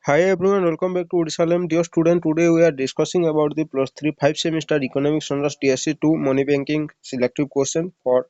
Hi everyone, welcome back to Udsalem. Dear student, today we are discussing about the plus 3 5 semester economics honors TSC 2 money banking selective question for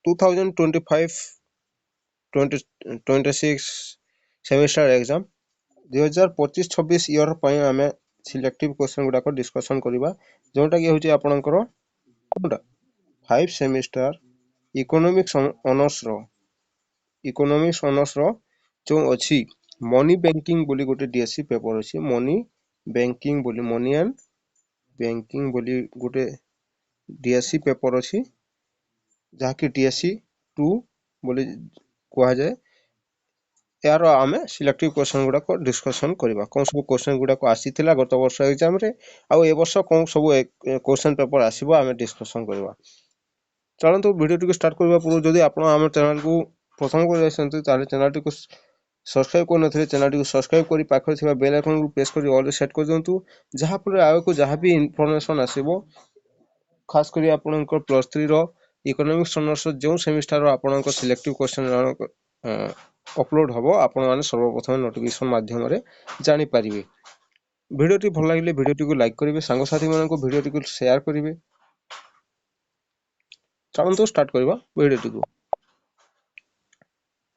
2025-26 semester exam. 2025-26 year ପାଇଁ ଆମେ selective question ଗୁଡାକ discussion କରିବା ଯୋଉଟା କି ହେଉଛି ଆପଣଙ୍କର 5 semester economics honors ର जो ଅଛି मनी बैंकिंग बोली गोटे डीएससी पेपर अछि मनी बैंकिंग बोली मनी एंड बैंकिंग बोली गोटे डीएससी पेपर अछि जहाँकि डीएससी 2 बोली कहा जाए यार आमे सिलेक्टिव क्वेश्चन गुडा को डिस्कशन करबा कोन सब क्वेश्चन गुडा को आसीथिला गत वर्ष एग्जाम रे आ ए वर्ष कोन सब क्वेश्चन पेपर आसीबो आमे डिस्कशन करबा चलंतु वीडियो को स्टार्ट करबा पूर्व जदि आपण हमर चैनल को प्रथम को जायसंतु ताले चैनल को सब्सक्राइब को नथिले चैनल को सब्सक्राइब करी पाखर थिबा बेल आइकन को प्रेस करी ऑल सेट कर दंतु जहा पर आगे को जहा भी इंफॉर्मेशन आसीबो खास करी आपनकर प्लस 3 रो इकोनॉमिक्स ऑनर्स जो सेमेस्टर रो आपनकर सिलेक्टिव क्वेश्चन अपलोड हबो आपण माने सर्वप्रथम नोटिफिकेशन माध्यम रे जानि परिबे वीडियोटी भल लागिले वीडियोटी को लाइक करिवे सांग साथी मानन को वीडियोटी को शेयर करिवे चलंतु स्टार्ट करबा वीडियोटी को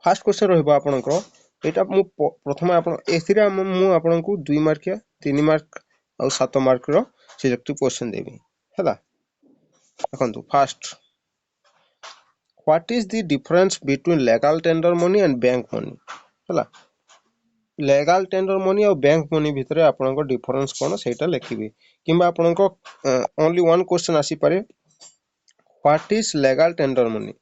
फर्स्ट क्वेश्चन रहबो आपनकर एटा मु प्रथम आपण एथिरा मु आपण को 2 मार्क या 3 मार्क और 7 मार्क रो सिलेक्टिव क्वेश्चन देबी हला देखंतु first what is the difference between legal tender money and bank money हला लीगल टेंडर मनी और बैंक मनी भितरे आपनको डिफरेंस कोन सेटा लिखिबे किबा आपनको ओनली वन क्वेश्चन आसी पारे what is legal tender money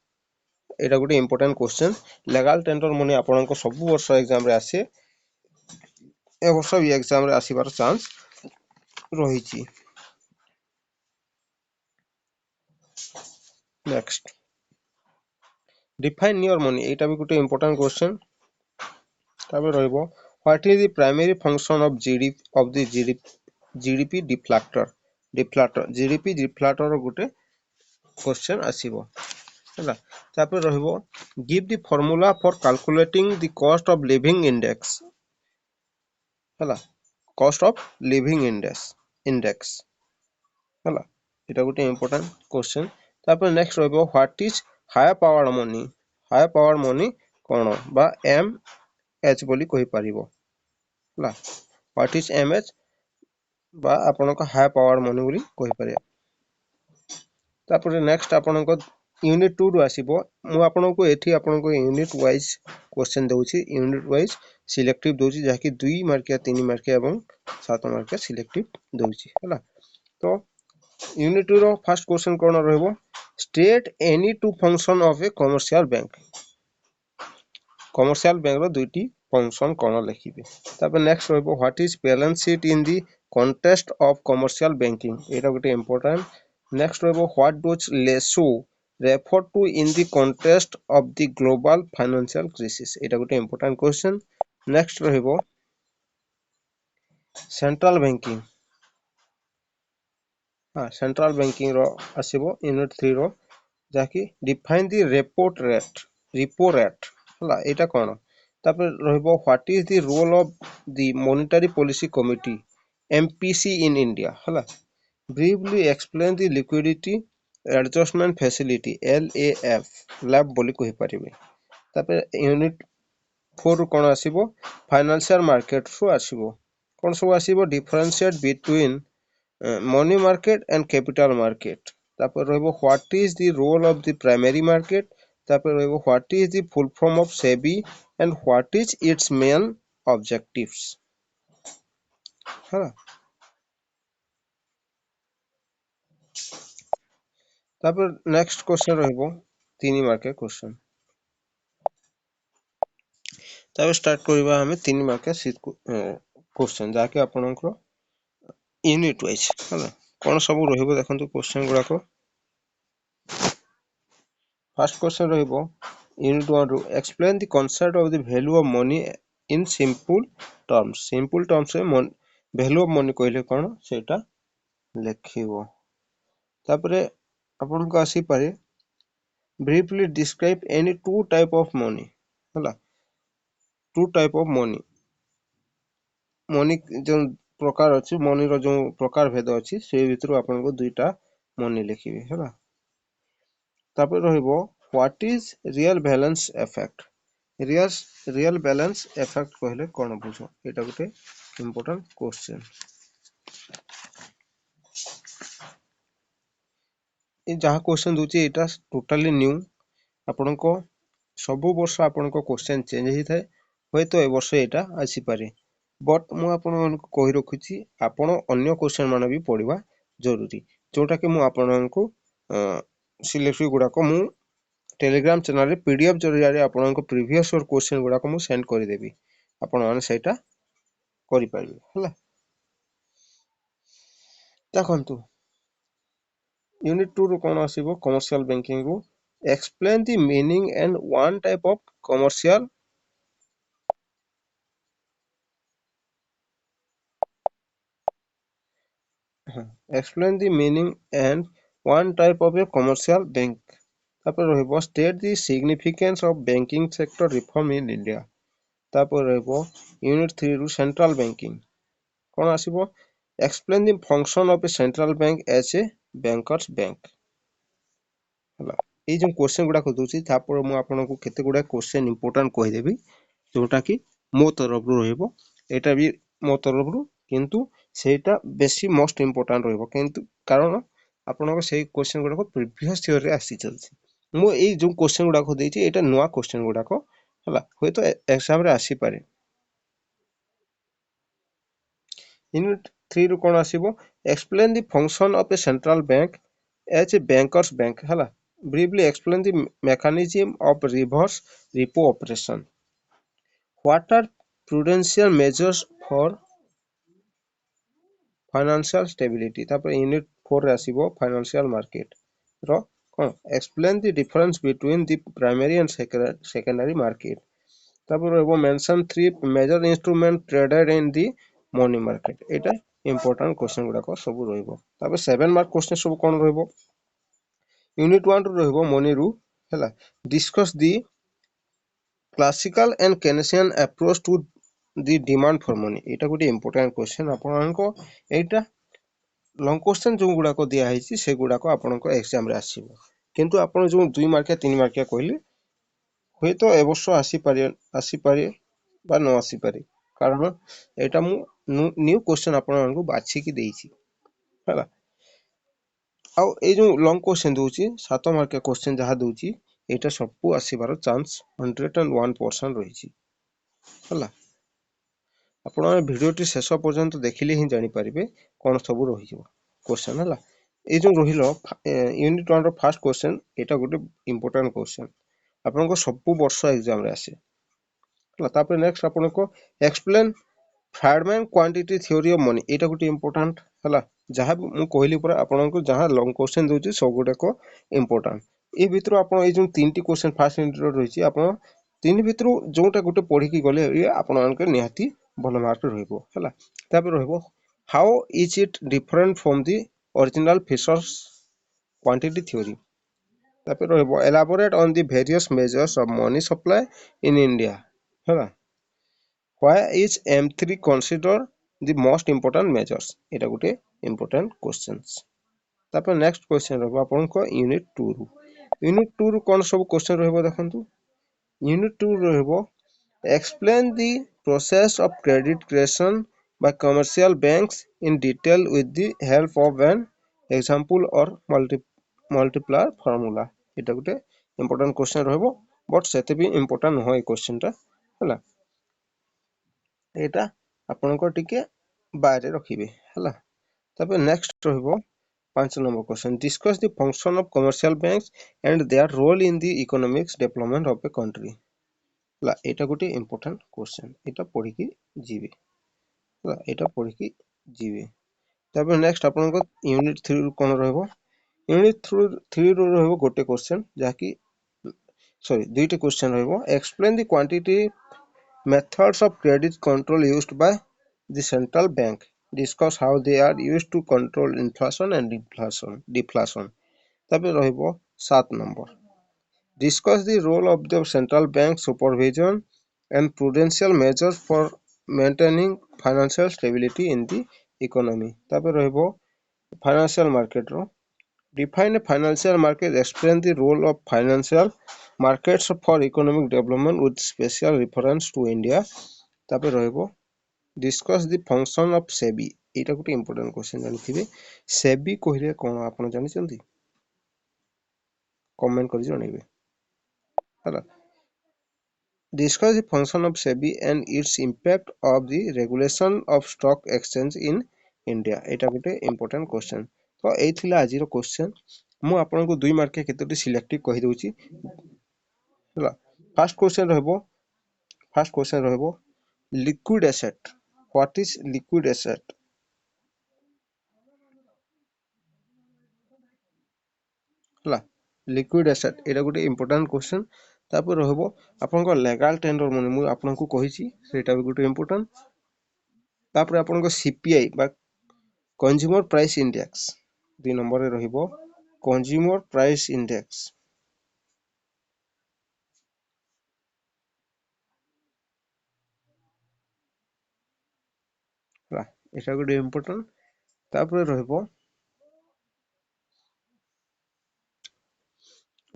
एटा गोटे important question legal tender money आपनको सब वर्ष एग्जाम रे आसे ए वर्ष भी एग्जाम रे आसीबार चांस रहिछि नेक्स्ट डिफाइन योर मनी एटा भी गोटे इंपोर्टेंट क्वेश्चन तबे रहइबो what is the primary function of GDP deflector GDP deflector गोटे क्वेश्चन आसीबो हला तापर रहइबो give the formula for calculating the cost of living index हला कॉस्ट ऑफ लिविंग इंडेक्स हला एटा गोटे इंपोर्टेंट क्वेश्चन तापर नेक्स्ट रहइबो what is higher power money कोन बा एम एच बोली कहि परिबो हला व्हाट इज एम एच बा आपनको हाई पावर मनी बोली कहि परिया तापर नेक्स्ट आपनको यूनिट 2 रु आसीबो मु आपनको एठी आपनको यूनिट वाइज क्वेश्चन देउची यूनिट वाइज सिलेक्टिव दोची जाकि 2 मार्क या 3 मार्क एवं 7 मार्क सिलेक्टिव दोची हला तो यूनिट 2 रो फर्स्ट क्वेश्चन कोन रहबो state any two function of a commercial bank रो दुईटी फंक्शन कोन लिखिबे तापर नेक्स्ट रहबो what is balance sheet in the context of commercial banking एटा गोटे इंपोर्टेंट नेक्स्ट रहबो व्हाट डज लेसो refer to in the context of the global financial crisis एटा गोटे इंपोर्टेंट क्वेश्चन नेक्स्ट रहबो सेंट्रल बैंकिंग सेंट्रल बैंकिंग रो आसीबो unit 3 रो जाकि डिफाइन द रेपो रेट हला एटा कोन तापर रहबो what is the role of the monetary policy committee MPC in India हला briefly explain the liquidity adjustment facility लैब बोली कहि परिबे तापर यूनिट 4 कोन आसीबो फाइनेंशियल मार्केट सु आसीबो कोन सब आसीबो differentiate between money market and capital market तापर रहबो what is the role of the primary market तापर रहबो what is the full form of SEBI and what is its main objectives हां तापर नेक्स्ट क्वेश्चन रहबो 3 मार्क के क्वेश्चन तापर start करबा हमें 3 मार्क के क्वेश्चन जाके आपनकर यूनिट वाइज हला कोन सब रहबो देखंतु क्वेश्चन गुडा को फर्स्ट क्वेश्चन रहबो यूनिट 1 रो explain the concept of the value of money in simple terms value of money कहले कोन सेटा लिखिबो तापरे आपन को आसी पारे briefly describe any two type of money हला two type of money money जो प्रकार अच्छी मनी रो जो प्रकार भेद अच्छी से भितर आपको दुईटा मनी लिखिए है तापर रहिबो what is real balance effect real balance effect कहले कोन बुझो एटा गोटे इंपोर्टेंट क्वेश्चन ए जहा क्वेश्चन दूची एटा टोटली न्यू आपनको सब वर्ष आपनको क्वेश्चन चेंज ही थाए होय तो ए वर्ष एटा आसी पारे बट मु आपनको कहि रखुची आपण अन्य क्वेश्चन माने भी पढिबा जरूरी जोटा कि मु आपनको सिलेक्ट गुडा को मु टेलीग्राम चैनल रे पीडीएफ जरिया रे आपनको प्रीवियस और क्वेश्चन गुडा को मु सेंड करि देबी आपण माने सेटा करि पारिबे हला देखंतु यूनिट 2 रो कोन आसीबो कमर्शियल बैंकिंग रो explain the meaning and one type of commercial explain the meaning and one type of a commercial bank तापर रहइबो state the significance of banking sector reform in India तापर रहइबो यूनिट 3 रो central banking कोन आसीबो explain the function of a central bank as a bankers bank हला ए जो question गुडा को दोची तापर मु आपनको केते गुडा क्वेश्चन इंपोर्टेंट कहि देबी जोटा कि मो तरफ रु रहइबो एटा भी मो तरफ रु किंतु सेटा बेसी मोस्ट इंपोर्टेंट रहइबो किंतु कारण आपनको सेही क्वेश्चन गुडा को प्रीवियस ईयर रे आसी चलछि मु ए जो क्वेश्चन गुडा को देछि एटा नुवा क्वेश्चन गुडा को हला होय तो एग्जाम रे आसी पारे यूनिट 3 रु कोन आसीबो explain the function of a central bank as a bankers bank हला briefly explain the mechanism of reverse repo operation what are prudential measures for financial stability तापर यूनिट 4 रे आसीबो फाइनेंशियल मार्केट रो कोन explain the difference between the primary and secondary market तापर रहबो mention 3 major instrument traded in the money market एटा important question गुडा को सब रहइबो तापर 7 मार्क क्वेश्चन सब कोन रहइबो यूनिट 1 रो रहइबो मनी रू हला discuss the classical and Keynesian approach to the demand for money एटा गोटे इंपोर्टेंट क्वेश्चन आपनको एटा लॉन्ग क्वेश्चन जो गुडा को दिया है से गुडा को आपनको एग्जाम रे आसीबो किंतु आपण जो 2 मार्किया 3 मार्किया कहली होय तो एवर्ष आसी पारे बा न आसी पारे कारण एटा मु न्यू क्वेश्चन आपनको बाछि की देइछि हला आ ए जो लॉन्ग क्वेश्चन दोची 7 मार्किया क्वेश्चन जहा दोची एटा सबु आसीबार चांस 101% रहिछि हला आपण भिडियोटी शेष पर्यंत देखिले ही जानि परिबे कोन सब रहिजो क्वेश्चन हला ए जो रहिलो यूनिट 1 रो फर्स्ट क्वेश्चन एटा गोटे इंपोर्टेंट क्वेश्चन आपनको सबु वर्ष एग्जाम रे आसे हला तापर नेक्स्ट आपनको explain Friedman quantity theory of money एटा गोटे इंपोर्टेंट हला जहा मु कहली पर आपनको जहा लॉन्ग क्वेश्चन दोची सब गोटे को इंपोर्टेंट ए भितर आपण ए जो तीनटी क्वेश्चन फर्स्ट यूनिट रो रहिछि आपण तीन भितर जोटा गोटे पढी की गले ये आपन निहाती भल मार्क रहइबो हला तापर रहइबो how is it different from the original Fisher's quantity theory तापर रहइबो elaborate on the various measures of money supply in India हला why is M3 considered the most important measures एटा गोटे इंपोर्टेंट क्वेश्चंस तापर next question रहबो आपनको unit 2 रु unit 2 रु कोन सब question रहबो देखंतु यूनिट 2 रहबो explain the process of credit creation by commercial banks in detail with the help of an example or multiplier formula एटा गोटे इंपोर्टेंट क्वेश्चन रहबो बट सेते भी इंपोर्टेंट होय क्वेश्चन टा हला एटा आपनको टिके बारे रखिबे हला तबे नेक्स्ट रहबो 5 number question discuss the function of commercial banks and their role in the economics development of a country हला एटा गोटे इंपोर्टेंट क्वेश्चन एटा पढी की जीवे हला एटा पढी की जीवे तबे नेक्स्ट आपनको यूनिट 3 कोन रहबो यूनिट 3 रो रहबो गोटे क्वेश्चन जाकी सॉरी दुईटे क्वेश्चन रहबो explain the quantity methods of credit control used by the central bank discuss how they are used to control inflation and deflation तबे रहइबो 7 number discuss the role of the central bank supervision and prudential measures for maintaining financial stability in the economy. तापर रहिबो financial market row define a financial market, explain the role of financial markets for economic development with special reference to India. तापर रहिबो discuss the function of SEBI. एटा गोटे important question जानिथिबे SEBI कहिले कोन आपण जानिचंती comment करि जणैबे हला discuss the function of SEBI and its impact of the regulation of stock exchange in India. एटा गोटे important question. तो एई थिला आजिरो question. मु आपनको 2 मार्क के केतोटी सिलेक्टिव कहि दउची हला फर्स्ट क्वेश्चन रहबो liquid asset. What is liquid asset? हला liquid asset एटा गोटे important question. तापर रहबो आपनको legal tender मनी मु आपनको कहिची सेटा भी गोटे important. तापर आपनको CPI बा consumer price index 2 नंबर रे रहिबो consumer price index हला एटा गोटे important. तापर रहबो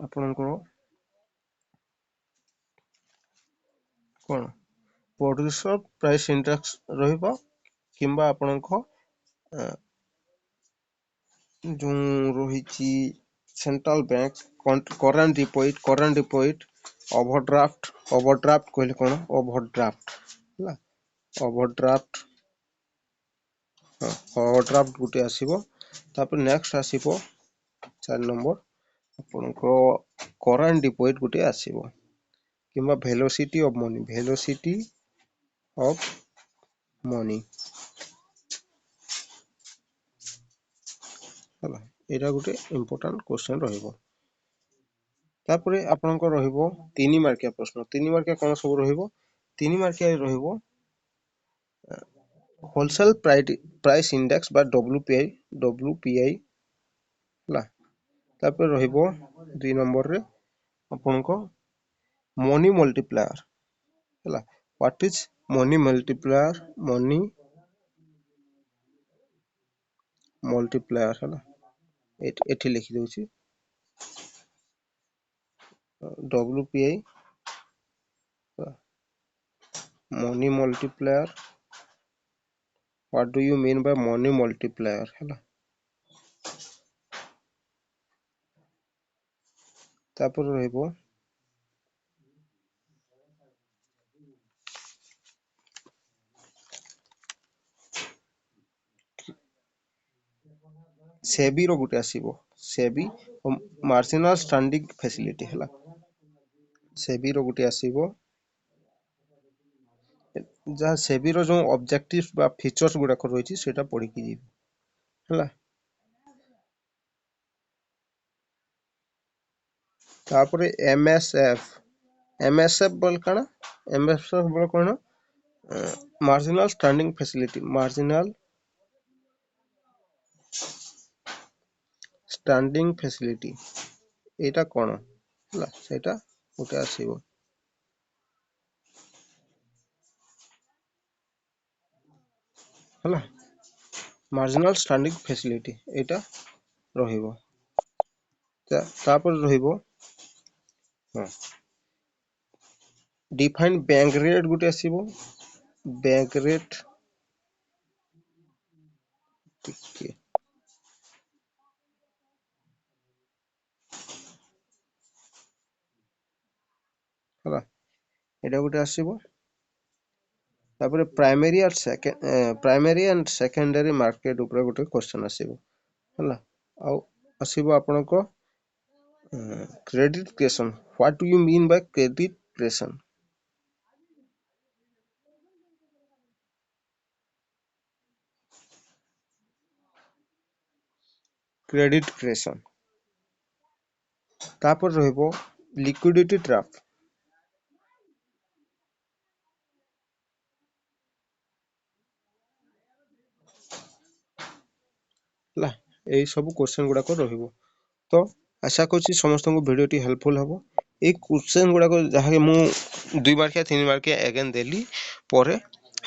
आपनको कोन producer price index रहिबो किंबा आपनको जो रहिची central bank current deposit overdraft कहले कोन overdraft हला overdraft गुटे आसीबो तापर नेक्स्ट आसीबो 4 नंबर आपनको current deposit गुटे आसीबो किंबा velocity of money हला एटा गुटे important क्वेश्चन रहिबो तापरे आपनको रहिबो 3 मार्किया प्रश्न 3 मार्किया कोन सब रहिबो 3 मार्किया रहिबो wholesale price index बा WPI हला तापर रहिबो 2 नंबर रे आपनको money multiplier हला what is money multiplier हला एठी लिखि दउची WPI money multiplier. What do you mean by money multiplier हला तापर रहिबो सेबी रो गुटे आसीबो सेबी मार्जिनल स्टैंडिंग फैसिलिटी हला सेबी रो गुटे आसीबो जहा सेबी रो जो ऑब्जेक्टिव्स बा फीचर्स गुडा को रहिची सेटा पढि की जीव हला तापरे एमएसएफ बोल कना एमएसएफ बोल कोन मार्जिनल स्टैंडिंग फैसिलिटी एटा कोन हला सेटा गुटे आसीबो हला मार्जिनल स्टैंडिंग फैसिलिटी एटा रहिबो तापर रहिबो डिफाइन बैंक रेट गुटे आसीबो बैंक रेट टिके हला एटा गुटे आसीबो तापर प्राइमरी एंड सेकेंडरी मार्केट ऊपर गुटे क्वेश्चन आसीबो हला आ आसीबो आपनको credit creation what do you mean by credit creation तापर रहिबो लिक्विडिटी ट्रैप हला एई सब क्वेश्चन गुडा को रहिबो तो आशा करछि समस्त को वीडियो टी हेल्पफुल हबो এই क्वेश्चन गुड़ाक जहाँ मु 2 मार्किया 3 मार्किया एगेन देली परे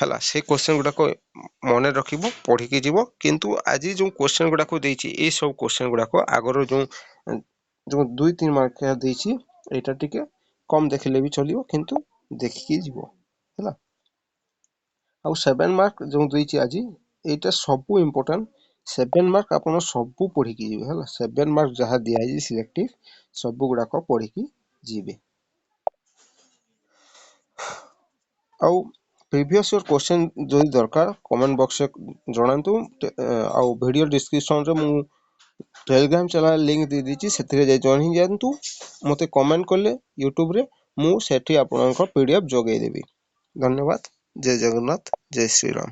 हला से क्वेश्चन गुड़ाक मन रखिबो पढ़िकी जीवो किंतु आज जो क्वेश्चन गुड़ाक देछि ए सब क्वेश्चन गुड़ाक आगर जो जो 2-3 मार्किया देछि एटा टिके कम देखले भी चलियो किंतु देखिकी जीवो हला आउ 7 मार्क जो देछि आज एटा सब इम्पोर्टेंट 7 मार्क आपण सब पढ़िकी जीवे हला 7 मार्क जहाँ दिया है सिलेक्टिव सब गुड़ाक पढ़िकी जीवे आउ प्रीवियस ईयर क्वेश्चन जदि दरकार कमेंट बॉक्स में जणांतु आउ वीडियो डिस्क्रिप्शन रे मु टेलीग्राम चैनल लिंक दे दीची सेथिरे जाय जॉइन ही जानतु मते कमेंट करले यूट्यूब रे मु सेठी आपनकर पीडीएफ जोगै देबी धन्यवाद जय जगन्नाथ जय श्री राम।